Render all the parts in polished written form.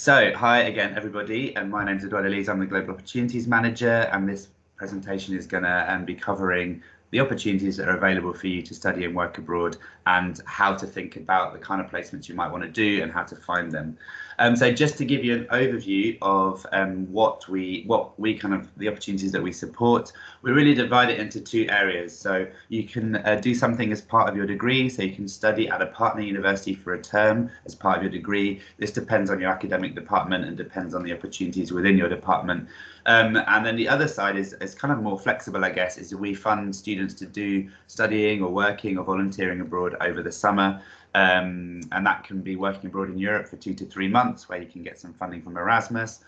So, hi again, everybody, and my name is Eduardo Lees. I'm the Global Opportunities Manager, and this presentation is going to be covering the opportunities that are available for you to study and work abroad, and how to think about the kind of placements you might want to do and how to find them. So just to give you an overview of the opportunities that we support, we really divide it into two areas. So you can do something as part of your degree, so you can study at a partner university for a term as part of your degree. This depends on your academic department and depends on the opportunities within your department. And then the other side is kind of more flexible, I guess, is we fund students to do studying or working or volunteering abroad over the summer. And that can be working abroad in Europe for 2 to 3 months, where you can get some funding from Erasmus.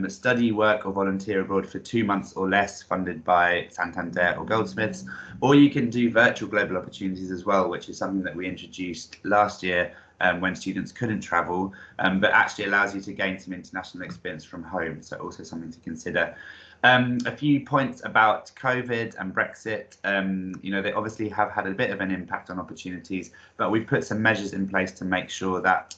Study, work or volunteer abroad for 2 months or less, funded by Santander or Goldsmiths. Or you can do virtual global opportunities as well, which is something that we introduced last year when students couldn't travel, but actually allows you to gain some international experience from home. So also something to consider. A few points about COVID and Brexit. They obviously have had a bit of an impact on opportunities, but we've put some measures in place to make sure that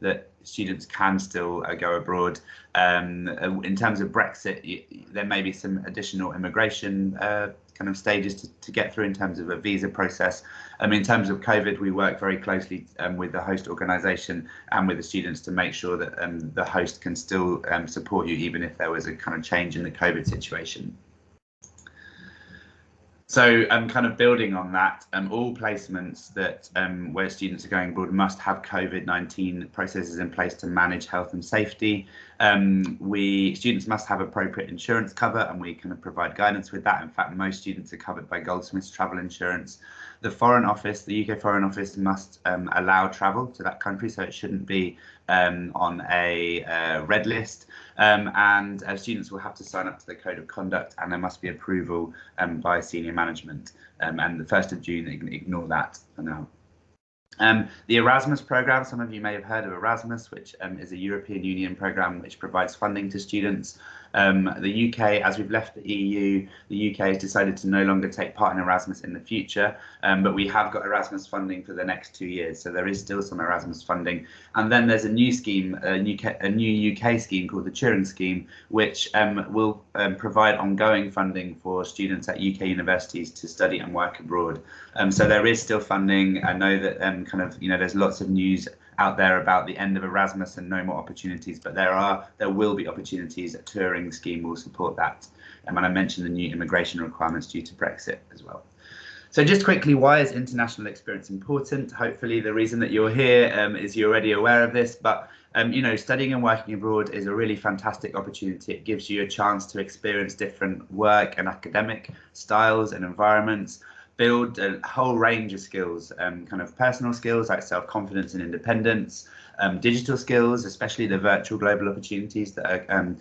that students can still go abroad. In terms of Brexit, there may be some additional immigration kind of stages to get through in terms of a visa process. In terms of COVID, we work very closely with the host organisation and with the students to make sure that the host can still support you, even if there was a kind of change in the COVID situation. So kind of building on that, all placements that where students are going abroad must have COVID-19 processes in place to manage health and safety. Students must have appropriate insurance cover, and we kind of provide guidance with that. In fact, most students are covered by Goldsmiths travel insurance. The Foreign Office, the UK Foreign Office, must allow travel to that country, so it shouldn't be on a red list. And students will have to sign up to the code of conduct, and there must be approval by senior management. And the 1st of June, ignore that for now. The Erasmus programme, some of you may have heard of Erasmus, which is a European Union programme which provides funding to students. The UK, as we've left the EU, the UK has decided to no longer take part in Erasmus in the future, but we have got Erasmus funding for the next 2 years, so there is still some Erasmus funding. And then there's a new scheme, a new UK scheme called the Turing Scheme, which will provide ongoing funding for students at UK universities to study and work abroad. So there is still funding. I know that there's lots of news out there about the end of Erasmus and no more opportunities, but there will be opportunities. A Turing Scheme will support that. And I mentioned the new immigration requirements due to Brexit as well. So just quickly, why is international experience important? Hopefully the reason that you're here is you're already aware of this, but studying and working abroad is a really fantastic opportunity. It gives you a chance to experience different work and academic styles and environments, build a whole range of skills, kind of personal skills like self-confidence and independence, digital skills, especially the virtual global opportunities that are,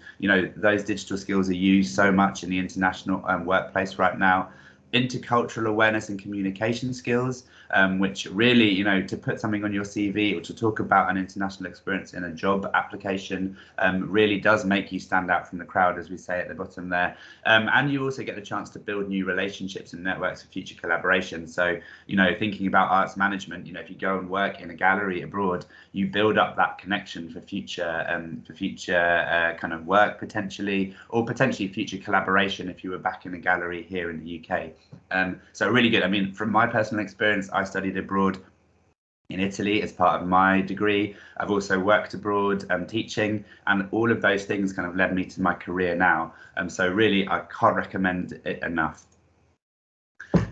those digital skills are used so much in the international workplace right now. Intercultural awareness and communication skills, which really, to put something on your CV or to talk about an international experience in a job application really does make you stand out from the crowd, as we say at the bottom there. And you also get the chance to build new relationships and networks for future collaboration. So, thinking about arts management, if you go and work in a gallery abroad, you build up that connection for future kind of work potentially, or potentially future collaboration if you were back in a gallery here in the UK. So really good. From my personal experience, I studied abroad in Italy as part of my degree. I've also worked abroad teaching, and all of those things kind of led me to my career now. So really, I can't recommend it enough.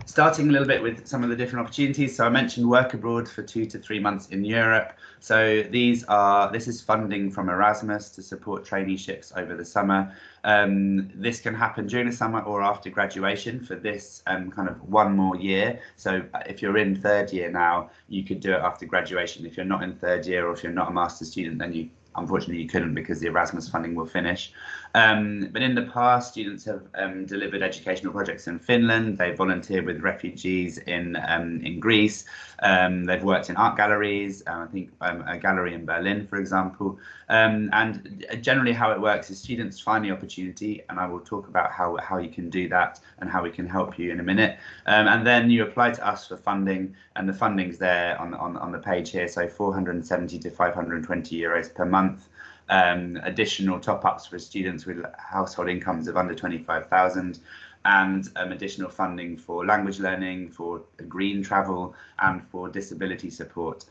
Starting a little bit with some of the different opportunities. So I mentioned work abroad for 2 to 3 months in Europe. So this is funding from Erasmus to support traineeships over the summer. This can happen during the summer or after graduation for this kind of 1 more year. So if you're in 3rd year now, you could do it after graduation. If you're not in 3rd year, or if you're not a master's student, then unfortunately you couldn't, because the Erasmus funding will finish. But in the past, students have delivered educational projects in Finland. They volunteered with refugees in Greece. They've worked in art galleries, I think a gallery in Berlin, for example. And generally how it works is students find the opportunity, and I will talk about how you can do that and how we can help you in a minute. And then you apply to us for funding, and the funding's there on the page here. So 470 to 520 euros per month. additional top-ups for students with household incomes of under 25,000, and additional funding for language learning, for green travel, and for disability support.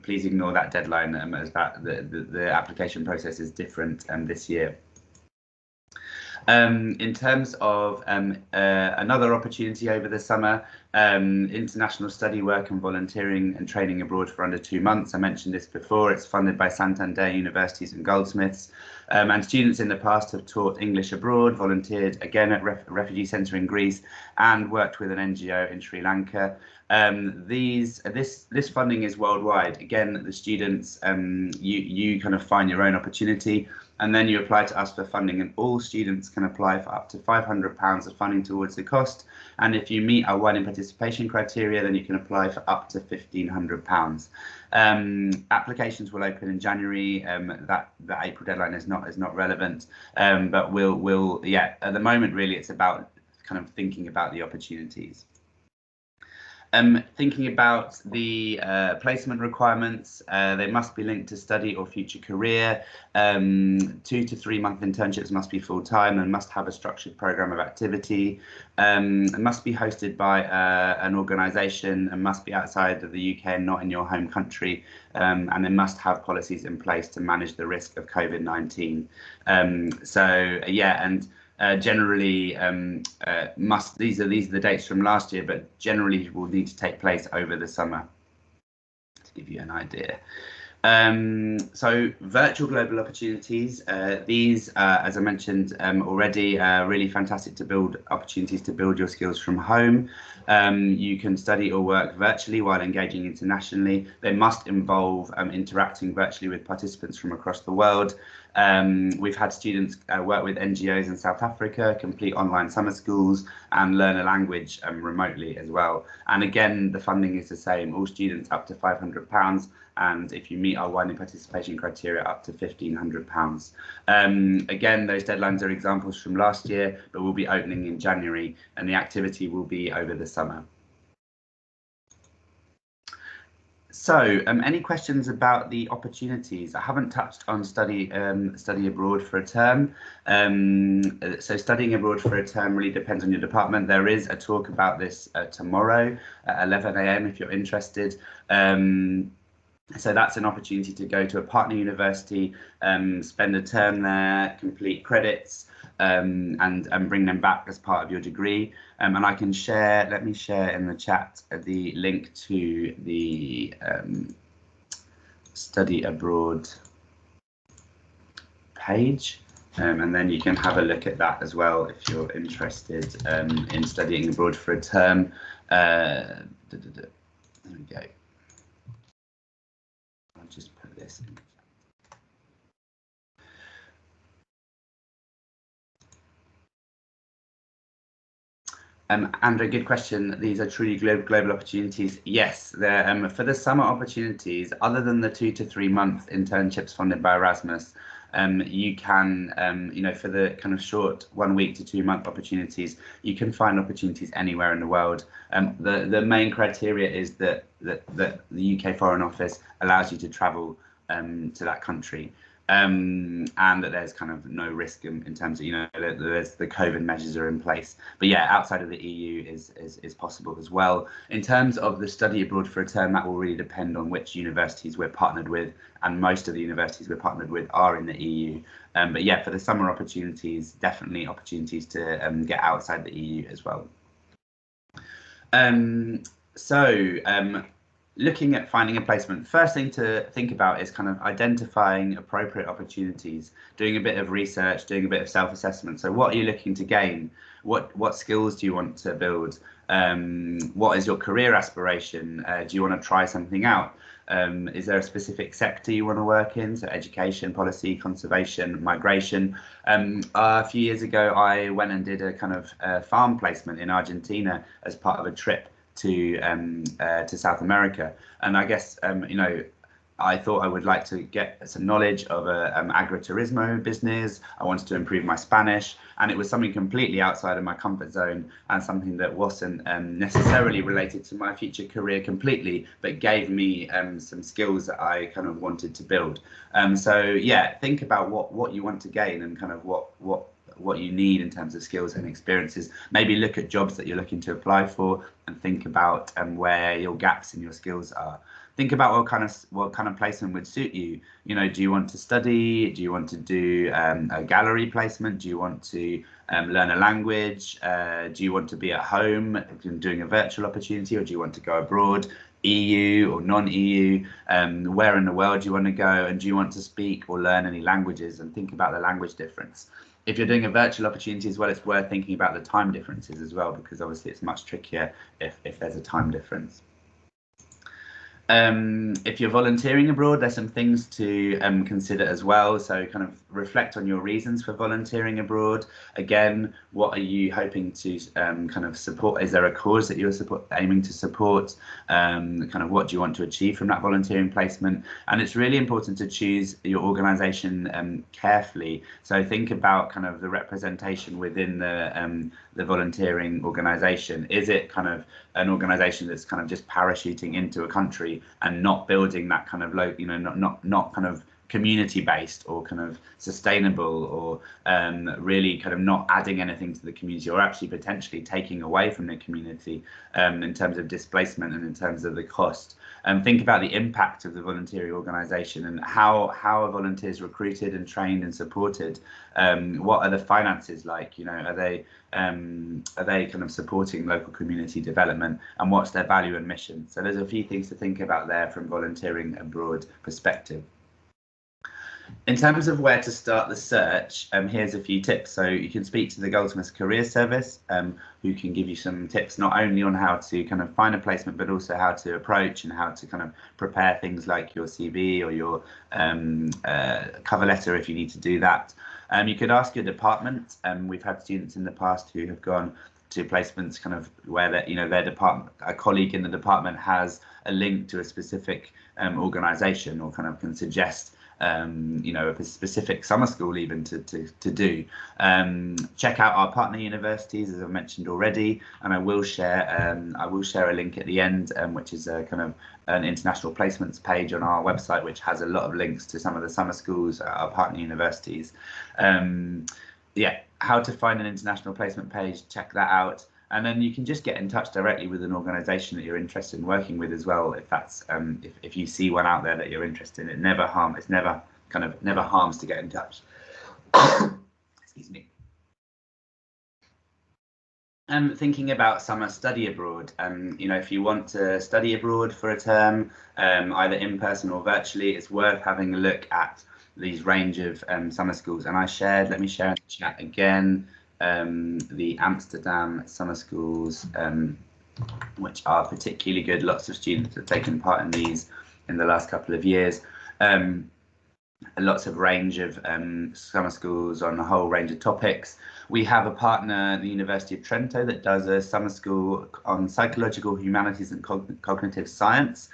Please ignore that deadline, as that the application process is different this year. In terms of another opportunity over the summer, international study work and volunteering and training abroad for under 2 months. I mentioned this before. It's funded by Santander Universities and Goldsmiths. And students in the past have taught English abroad, volunteered again at a refugee centre in Greece, and worked with an NGO in Sri Lanka. This funding is worldwide. Again, the students, you kind of find your own opportunity, and then you apply to us for funding, and all students can apply for up to £500 of funding towards the cost. And if you meet our widening participation criteria, then you can apply for up to £1,500. Applications will open in January. That April deadline is not relevant, but we'll at the moment really it's about kind of thinking about the opportunities. Thinking about the placement requirements, they must be linked to study or future career. 2 to 3 month internships must be full-time and must have a structured program of activity. It must be hosted by an organisation and must be outside of the UK and not in your home country. And they must have policies in place to manage the risk of COVID-19. Generally, these are the dates from last year, but generally will need to take place over the summer, to give you an idea. So virtual global opportunities, these, as I mentioned already, are really fantastic to build opportunities to build your skills from home. You can study or work virtually while engaging internationally. They must involve interacting virtually with participants from across the world. We've had students work with NGOs in South Africa, complete online summer schools, and learn a language remotely as well. And again, the funding is the same, all students up to £500, and if you meet our widening participation criteria, up to £1,500. Again, those deadlines are examples from last year, but will be opening in January, and the activity will be over the summer. So, any questions about the opportunities? I haven't touched on study abroad for a term. So studying abroad for a term really depends on your department. There is a talk about this tomorrow at 11 AM if you're interested. So that's an opportunity to go to a partner university, spend a term there, complete credits, and bring them back as part of your degree. And I can share, let me share in the chat the link to the study abroad page. And then you can have a look at that as well if you're interested in studying abroad for a term. There we go. I'll just put this in. Andrew, good question. These are truly global opportunities. Yes, they're for the summer opportunities, other than the 2 to 3 month internships funded by Erasmus, you can, for the kind of short 1 week to 2 month opportunities, you can find opportunities anywhere in the world. The main criteria is that the UK Foreign Office allows you to travel to that country. And that there's kind of no risk in terms of, there's the COVID measures are in place. But yeah, outside of the EU is possible as well. In terms of the study abroad for a term, that will really depend on which universities we're partnered with, and most of the universities we're partnered with are in the EU. But yeah, for the summer opportunities, definitely opportunities to get outside the EU as well. Looking at finding a placement, first thing to think about is kind of identifying appropriate opportunities, doing a bit of research, doing a bit of self-assessment. So what are you looking to gain? What skills do you want to build? What is your career aspiration? Do you want to try something out? Is there a specific sector you want to work in? So education, policy, conservation, migration. A few years ago, I went and did a kind of farm placement in Argentina as part of a trip to South America, and I guess I thought I would like to get some knowledge of a agriturismo business. I wanted to improve my Spanish, and it was something completely outside of my comfort zone and something that wasn't necessarily related to my future career completely, but gave me some skills that I kind of wanted to build. So yeah, think about what you want to gain and kind of what you need in terms of skills and experiences. Maybe look at jobs that you're looking to apply for and think about where your gaps in your skills are. Think about what kind of placement would suit you. You know, do you want to study? Do you want to do a gallery placement? Do you want to learn a language? Do you want to be at home doing a virtual opportunity, or do you want to go abroad? EU or non-EU, where in the world do you want to go, and do you want to speak or learn any languages? And think about the language difference. If you're doing a virtual opportunity as well, it's worth thinking about the time differences as well, because obviously it's much trickier if there's a time difference. If you're volunteering abroad, there's some things to consider as well. So kind of reflect on your reasons for volunteering abroad. Again, what are you hoping to kind of support? Is there a cause that you're aiming to support? Kind of what do you want to achieve from that volunteering placement? And it's really important to choose your organisation carefully. So think about kind of the representation within the volunteering organisation. Is it kind of an organisation that's kind of just parachuting into a country and not building that kind of not kind of community based or kind of sustainable, or really kind of not adding anything to the community, or actually potentially taking away from the community in terms of displacement and in terms of the cost? Think about the impact of the voluntary organisation and how are volunteers recruited and trained and supported. What are the finances like? You know, are they kind of supporting local community development, and what's their value and mission? So there's a few things to think about there from volunteering abroad perspective. In terms of where to start the search, here's a few tips. So you can speak to the Goldsmiths Career Service, who can give you some tips not only on how to kind of find a placement, but also how to approach and how to kind of prepare things like your CV or your cover letter if you need to do that. You could ask your department. We've had students in the past who have gone to placements kind of where their department, a colleague in the department has a link to a specific organisation, or kind of can suggest a specific summer school even to do. Check out our partner universities, as I mentioned already, and I will share a link at the end, which is a kind of an international placements page on our website, which has a lot of links to some of the summer schools at our partner universities. Yeah, how to find an international placement page, check that out. And then you can just get in touch directly with an organisation that you're interested in working with as well. If that's if you see one out there that you're interested in, it never harms to get in touch. Excuse me. Thinking about summer study abroad, if you want to study abroad for a term, either in person or virtually, it's worth having a look at these range of summer schools. And let me share in the chat again, the Amsterdam summer schools, which are particularly good. Lots of students have taken part in these in the last couple of years. Lots of range of summer schools on a whole range of topics. We have a partner, the University of Trento, that does a summer school on psychological humanities and cognitive science,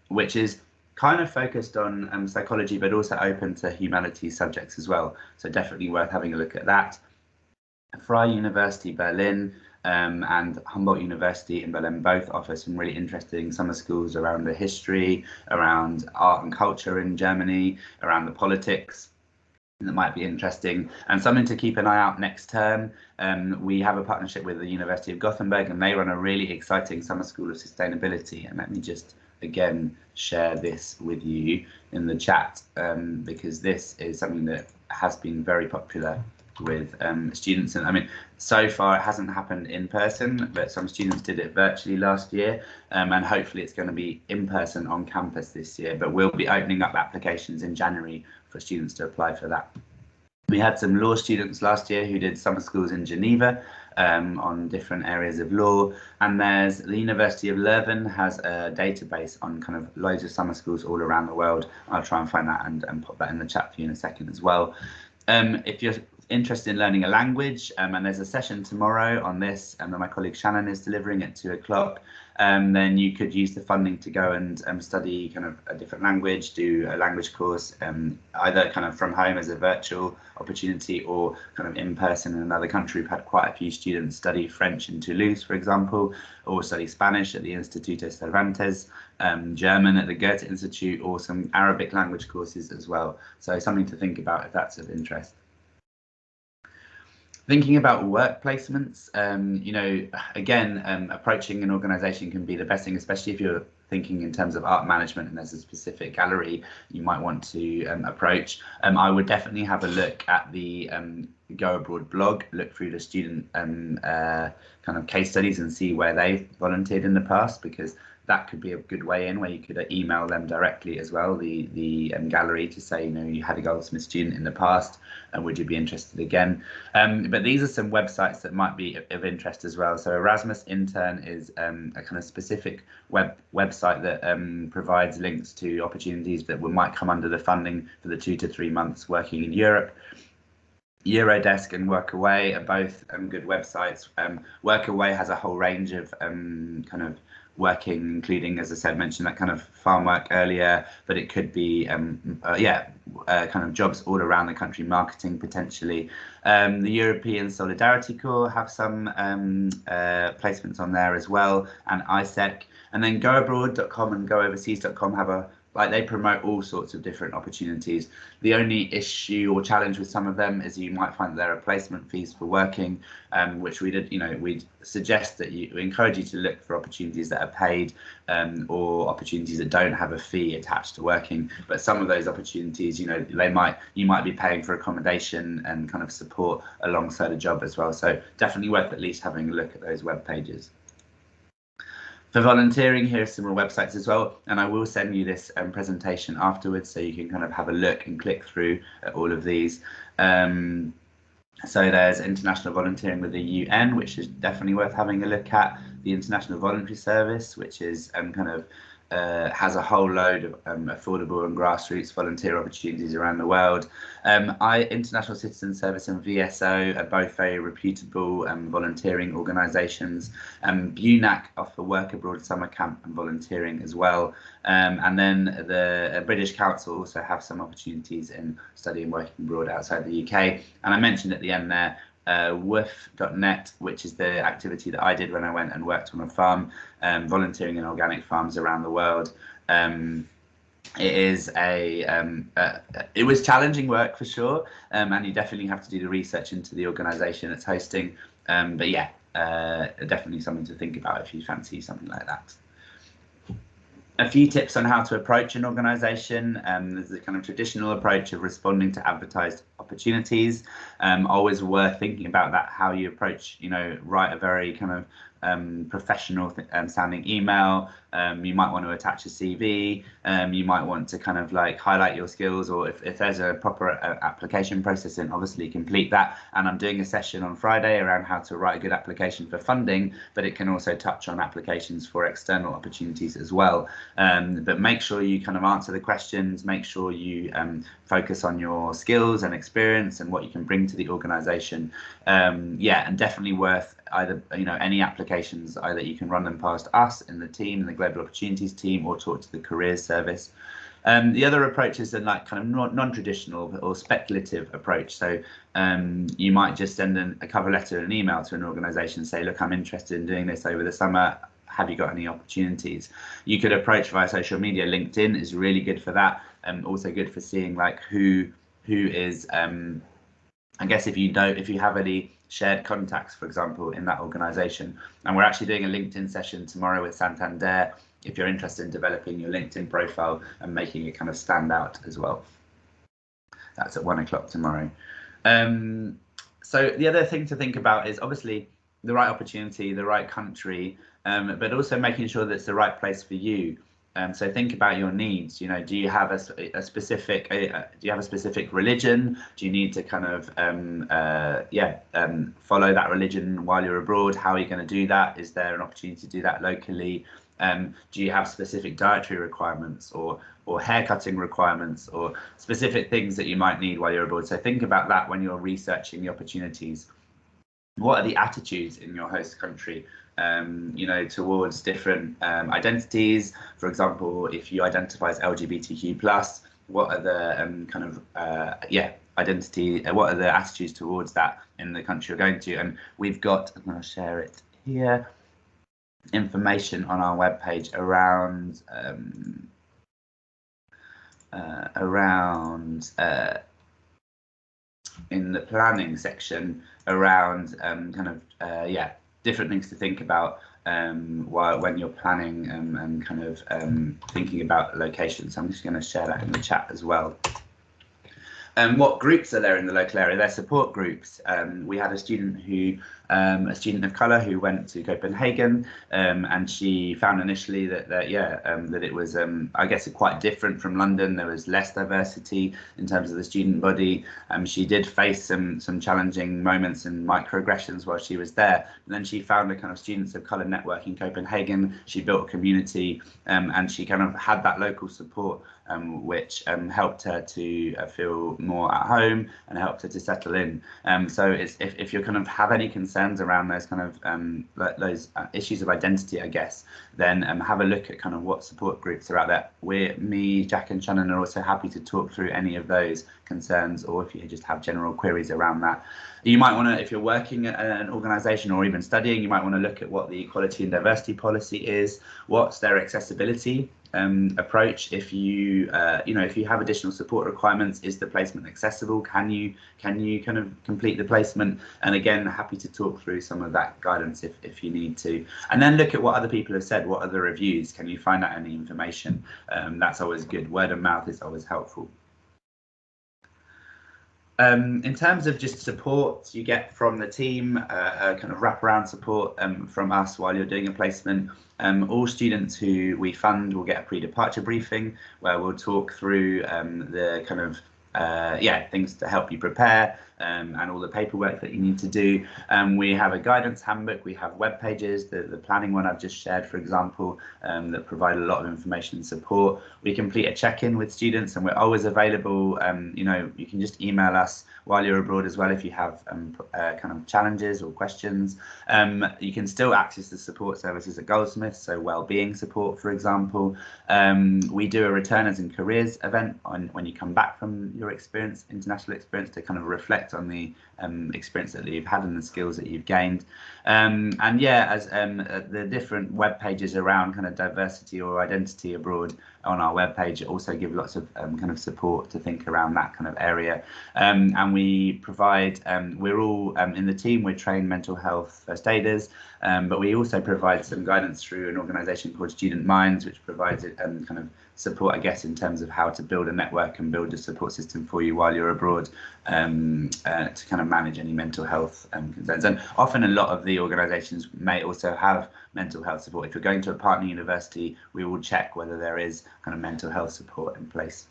which is kind of focused on psychology, but also open to humanities subjects as well. So definitely worth having a look at that. Freie University Berlin and Humboldt University in Berlin both offer some really interesting summer schools around the history, around art and culture in Germany, around the politics. That might be interesting, and something to keep an eye out next term. We have a partnership with the University of Gothenburg, and they run a really exciting summer school of sustainability. And let me just again share this with you in the chat, because this is something that has been very popular with students. And I mean, so far it hasn't happened in person, but some students did it virtually last year, and hopefully it's going to be in person on campus this year. But we'll be opening up applications in January for students to apply for that. We had some law students last year who did summer schools in Geneva on different areas of law, and there's the University of Leuven has a database on kind of loads of summer schools all around the world. I'll try and find that and pop that in the chat for you in a second as well. If you're interested in learning a language, and there's a session tomorrow on this, and my colleague Shannon is delivering at 2 o'clock. Then you could use the funding to go and study kind of a different language, do a language course, either kind of from home as a virtual opportunity or kind of in person in another country. We've had quite a few students study French in Toulouse, for example, or study Spanish at the Instituto Cervantes, German at the Goethe Institute, or some Arabic language courses as well. So something to think about if that's of interest. Thinking about work placements, you know, again, approaching an organisation can be the best thing, especially if you're thinking in terms of art management and there's a specific gallery you might want to approach. I would definitely have a look at the Go Abroad blog, look through the student kind of case studies and see where they've volunteered in the past, because that could be a good way in, where you could email them directly as well, the gallery, to say, you know, you had a Goldsmith student in the past and would you be interested again. But these are some websites that might be of interest as well. So Erasmus Intern is a kind of specific website that provides links to opportunities that might come under the funding for the 2 to 3 months working in Europe. Eurodesk and Workaway are both good websites. Workaway has a whole range of kind of working, including, as I said, mentioned that kind of farm work earlier, but it could be kind of jobs all around the country, marketing potentially. The European Solidarity Corps have some placements on there as well, and ISEC. And then goabroad.com and gooverseas.com have they promote all sorts of different opportunities. The only issue or challenge with some of them is you might find that there are placement fees for working, which we'd suggest that we encourage you to look for opportunities that are paid, or opportunities that don't have a fee attached to working. But some of those opportunities, you know, you might be paying for accommodation and kind of support alongside a job as well. So definitely worth at least having a look at those web pages. For volunteering, here are some more websites as well, and I will send you this presentation afterwards so you can kind of have a look and click through at all of these. So there's international volunteering with the UN, which is definitely worth having a look at. The International Voluntary Service, which is kind of has a whole load of affordable and grassroots volunteer opportunities around the world. International Citizen Service and VSO are both very reputable volunteering organisations. BUNAC offer work abroad summer camp and volunteering as well. And then the British Council also have some opportunities in studying working abroad outside the UK. And I mentioned at the end there, woof.net, which is the activity that I did when I went and worked on a farm, volunteering in organic farms around the world. It was challenging work for sure, and you definitely have to do the research into the organisation it's hosting. But yeah, definitely something to think about if you fancy something like that. A few tips on how to approach an organisation. There's a kind of traditional approach of responding to advertised opportunities. Always worth thinking about that, how you approach, you know, write a very kind of professional sounding email. You might want to attach a CV. You might want to kind of like highlight your skills, or if there's a proper application process, then obviously complete that. And I'm doing a session on Friday around how to write a good application for funding, but it can also touch on applications for external opportunities as well. But make sure you kind of answer the questions, make sure you focus on your skills and experience and what you can bring to the organisation. Yeah, and definitely worth either, you know, any applications, either you can run them past us in the team, in the Global Opportunities team, or talk to the Careers Service. The other approach is a like kind of non-traditional or speculative approach. So you might just send a cover letter and an email to an organisation, say, look, I'm interested in doing this over the summer. Have you got any opportunities? You could approach via social media. LinkedIn is really good for that, and also good for seeing like who is. I guess if you have any shared contacts, for example, in that organisation. And we're actually doing a LinkedIn session tomorrow with Santander, if you're interested in developing your LinkedIn profile and making it kind of stand out as well. That's at 1 o'clock tomorrow. So the other thing to think about is obviously the right opportunity, the right country, but also making sure that it's the right place for you. So think about your needs. You know, do you have a specific religion? Do you need to kind of follow that religion while you're abroad? How are you going to do that? Is there an opportunity to do that locally? Do you have specific dietary requirements or haircutting requirements or specific things that you might need while you're abroad? So think about that when you're researching the opportunities. What are the attitudes in your host country, towards different identities? For example, if you identify as LGBTQ+, what are the identity? What are the attitudes towards that in the country you're going to? And we've got, I'm going to share it here, information on our webpage around in the planning section around different things to think about when you're planning and thinking about locations. So I'm just going to share that in the chat as well. What groups are there in the local area? They're support groups. We had a student of colour who went to Copenhagen, and she found initially that it was, I guess, quite different from London. There was less diversity in terms of the student body. She did face some challenging moments and microaggressions while she was there. And then she found a kind of students of colour network in Copenhagen. She built a community, and she kind of had that local support, which helped her to feel more at home and helped her to settle in. So if you kind of have any concerns around those kind of those issues of identity, I guess, then have a look at kind of what support groups are out there. Me, Jack and Shannon are also happy to talk through any of those concerns, or if you just have general queries around that. You might want to, if you're working at an organisation or even studying, you might want to look at what the equality and diversity policy is, what's their accessibility approach. If you if you have additional support requirements, is the placement accessible? Can you kind of complete the placement? And again, happy to talk through some of that guidance if you need to. And then look at what other people have said. What are the reviews? Can you find out any information? That's always good. Word of mouth is always helpful. In terms of just support you get from the team, kind of wraparound support from us while you're doing a placement. All students who we fund will get a pre-departure briefing where we'll talk through the kind of things to help you prepare and all the paperwork that you need to do. We have a guidance handbook, we have web pages, the planning one I've just shared, for example, that provide a lot of information and support. We complete a check-in with students and we're always available. You can just email us while you're abroad as well if you have kind of challenges or questions. You can still access the support services at Goldsmiths, so wellbeing support, for example. We do a returners and careers event when you come back from your experience, international experience, to kind of reflect on the experience that you've had and the skills that you've gained. The different web pages around kind of diversity or identity abroad on our web page also give lots of kind of support to think around that kind of area. And we provide, we're all in the team, we're trained mental health first aiders, but we also provide some guidance through an organisation called Student Minds, which provides kind of support, I guess, in terms of how to build a network and build a support system for you while you're abroad, to kind of manage any mental health concerns. And often a lot of the organisations may also have mental health support. If you're going to a partner university, we will check whether there is kind of mental health support in place.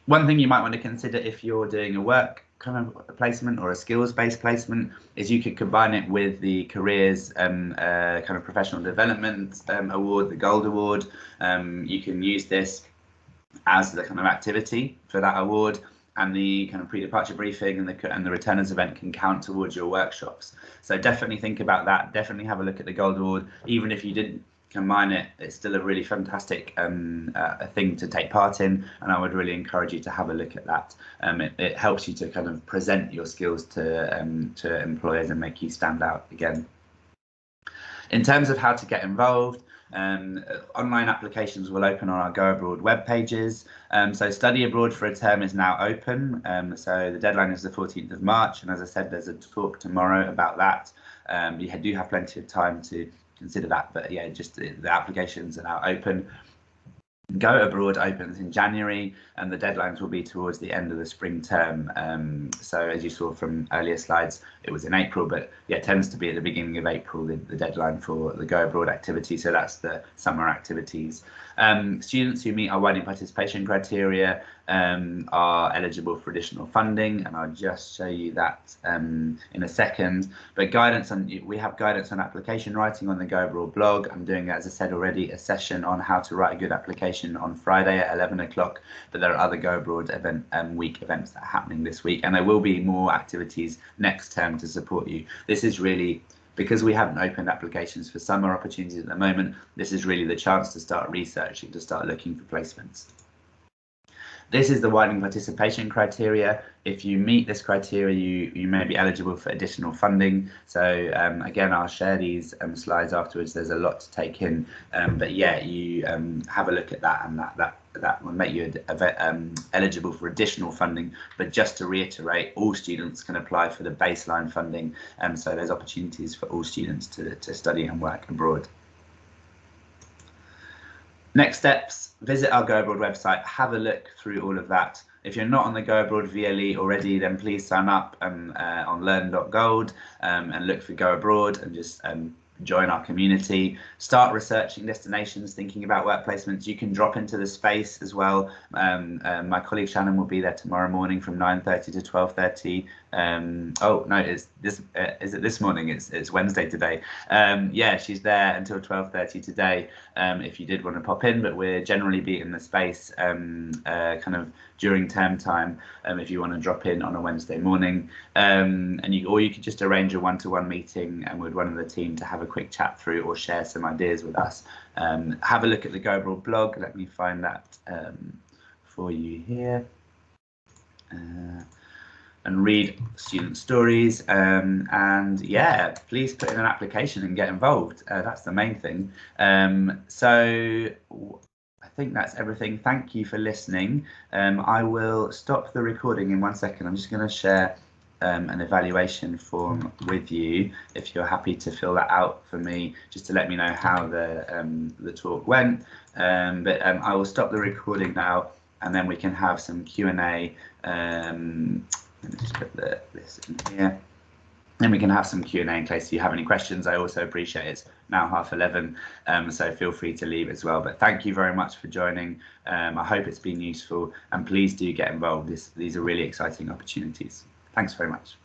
One thing you might want to consider if you're doing a work kind of a placement or a skills-based placement is you could combine it with the careers kind of professional development award, the Gold Award. You can use this as the kind of activity for that award, and the kind of pre-departure briefing and the returners event can count towards your workshops. So definitely think about that. Definitely have a look at the Gold Award. Even if you didn't combine it, it's still a really fantastic thing to take part in, and I would really encourage you to have a look at that. It helps you to kind of present your skills to employers and make you stand out again. In terms of how to get involved, online applications will open on our Go Abroad web pages. So Study Abroad for a Term is now open. So the deadline is the 14th of March. And as I said, there's a talk tomorrow about that. You do have plenty of time to consider that. But yeah, just the applications are now open. Go Abroad opens in January, and the deadlines will be towards the end of the spring term. So as you saw from earlier slides, it was in April, but yeah, it tends to be at the beginning of April, the deadline for the Go Abroad activity. So that's the summer activities. Students who meet our widening participation criteria are eligible for additional funding, and I'll just show you that in a second. But we have guidance on application writing on the Go Abroad blog. I'm doing, as I said already, a session on how to write a good application on Friday at 11 o'clock. But there are other Go Abroad week events that are happening this week, and there will be more activities next term to support you. This is really, because we haven't opened applications for summer opportunities at the moment, this is really the chance to start researching, to start looking for placements. This is the widening participation criteria. If you meet this criteria, you may be eligible for additional funding. So again, I'll share these slides afterwards. There's a lot to take in, but yeah, you have a look at that, and that will make you eligible for additional funding. But just to reiterate, all students can apply for the baseline funding, so there's opportunities for all students to study and work abroad. Next steps, visit our Go Abroad website, have a look through all of that. If you're not on the Go Abroad VLE already, then please sign up on learn.gold and look for Go Abroad and just join our community. Start researching destinations, thinking about work placements. You can drop into the space as well. My colleague Shannon will be there tomorrow morning from 9:30 to 12:30. Oh no, is it this morning? It's Wednesday today. Yeah, she's there until 12:30 today. If you did want to pop in, but we're generally be in the space kind of during term time. If you want to drop in on a Wednesday morning, or you could just arrange a one-to-one meeting with one of the team to have a quick chat through or share some ideas with us. Have a look at the Go Abroad blog. Let me find that for you here. And read student stories, and yeah, please put in an application and get involved. That's the main thing. So I think that's everything. Thank you for listening. I will stop the recording in 1 second. I'm just going to share an evaluation form with you, if you're happy to fill that out for me, just to let me know how the talk went. But I will stop the recording now, and then we can have some Q&A. Let me just put this in here. Then we can have some Q&A in case you have any questions. I also appreciate it's now 11:30, so feel free to leave as well. But thank you very much for joining. I hope it's been useful, and please do get involved. These are really exciting opportunities. Thanks very much.